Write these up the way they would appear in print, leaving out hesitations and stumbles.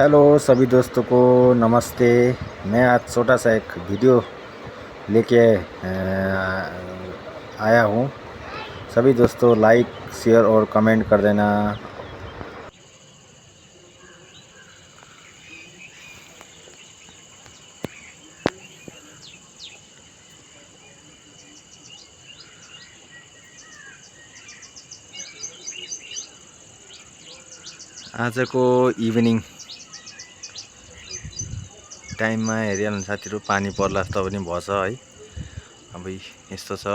Hello सभी दोस्तों को नमस्ते। मैं आज छोटा सा एक वीडियो लेके आया हूँ। सभी दोस्तों लाइक शेयर और कमेंट कर देना। आजको इभिनिङ टाइममा हेरिहाल्नु साथीहरू, पानी पर्ला जस्तो पनि भएछ है। अब यस्तो छ,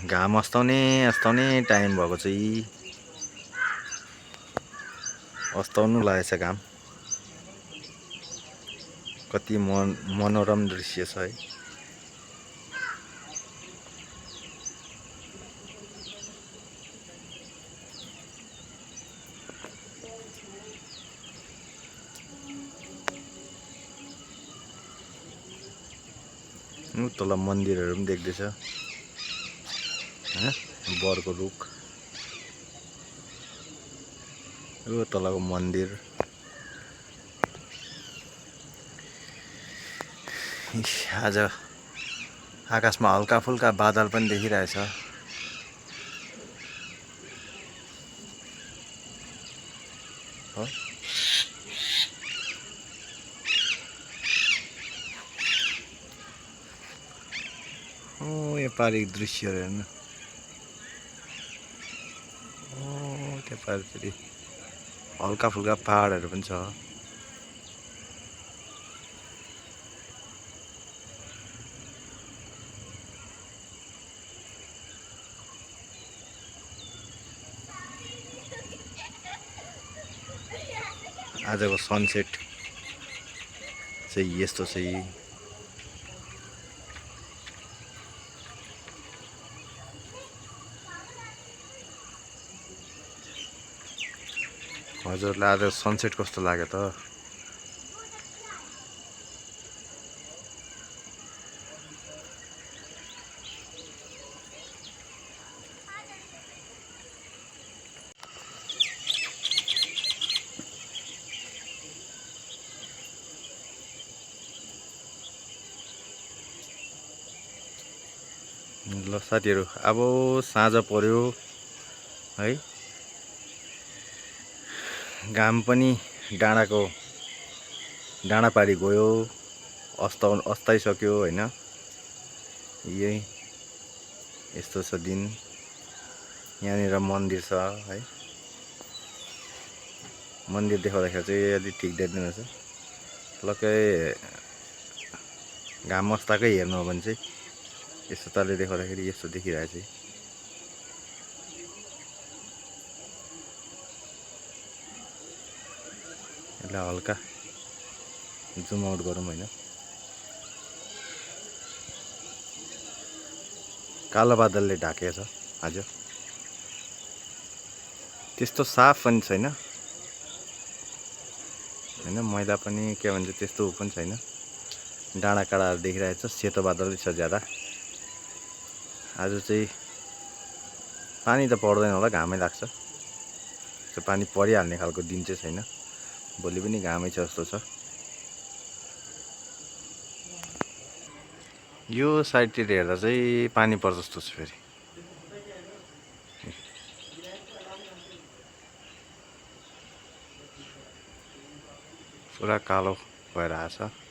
घाम अस्ताउने टाइम भएको चाहिँ अस्ताउनु लागेछ घाम। कति मनोरम दृश्य छ है। तल मन्दिरहरू पनि देख्दैछ, बरको रुख, यो तलको मन्दिर। आज आकाशमा हल्का फुल्का बादल पनि देखिरहेछ। यो पारिको दृश्यहरू हेर्नु। त्यो पारितिर हल्का फुल्का पहाडहरू पनि छ। आजको सनसेट चाहिँ यस्तो चाहिँ हजुरलाई आज सनसेट कस्तो लाग्यो त? ल साथीहरू, अब साँझ पर्यो है। घाम पनि डाँडा पारी गयो, अस्ताइसक्यो होइन। यही यस्तो छ दिन। यहाँनिर मन्दिर छ है। मन्दिर देखाउँदाखेरि चाहिँ अलिक ठिक देख्दैन रहेछ। लक्कै घाम अस्ताएकै हेर्नु हो भने चाहिँ यस्तो तलले देखाउँदाखेरि यस्तो देखिरहेछ। यसलाई हल्का जुम आउट गरौँ होइन। कालो बादलले ढाकेको छ आज। त्यस्तो साफ पनि छैन होइन, मैला पनि के भन्छ त्यस्तो पनि छैन। डाँडा काँडाहरू देखिरहेछ, सेतो बादलै छ ज्यादा। आज चाहिँ पानी त पर्दैन होला, घामै लाग्छ। त्यो पानी परिहाल्ने खालको दिन चाहिँ छैन। भोलि पनि घामै छ जस्तो छ। यो साइडतिर हेर्दा चाहिँ पानी पर्छ जस्तो छ। फेरि पुरा कालो भएर आछ।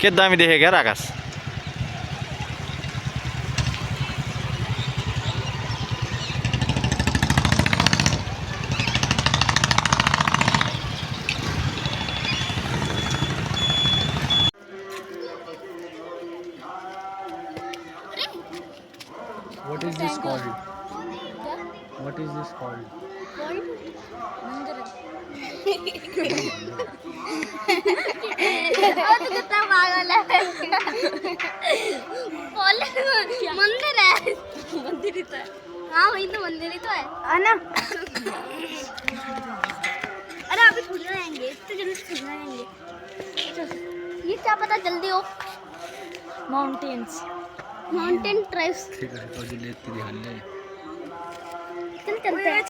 के दामी देखेको यार आकाश। What is this called? What is this called? मंदिर है। मंदिर तो है। हाँ वही तो मंदिर ही तो है ना। अरे अभी थोड़ी ना आएंगे, इतने जल्दी थोड़ी ना आएंगे। ये क्या पता जल्दी हो। Mountains, mountain tribes. ठीक है तो जो लेते दिखा ले चल चलते हैं।